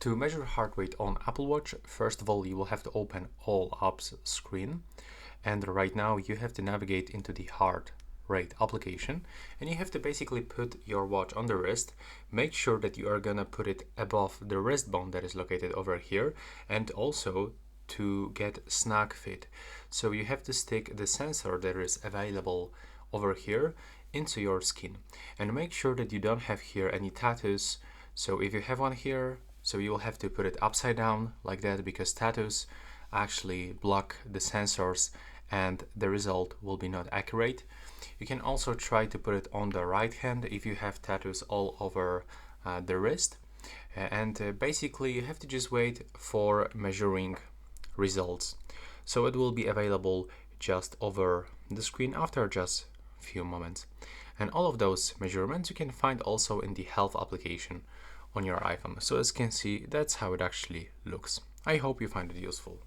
To measure heart rate on Apple Watch, first of all, you will have to open All Apps screen. And right now you have to navigate into the heart rate application, and you have to basically put your watch on the wrist. Make sure that you are gonna put it above the wrist bone that is located over here, and also to get snug fit. So you have to stick the sensor that is available over here into your skin, and make sure that you don't have here any tattoos. So if you have one here, so you will have to put it upside down like that, because tattoos actually block the sensors and the result will be not accurate. You can also try to put it on the right hand if you have tattoos all over the wrist. And basically you have to just wait for measuring results. So it will be available just over the screen after just a few moments. And all of those measurements you can find also in the health application on your iPhone. So as you can see, that's how it actually looks. I hope you find it useful.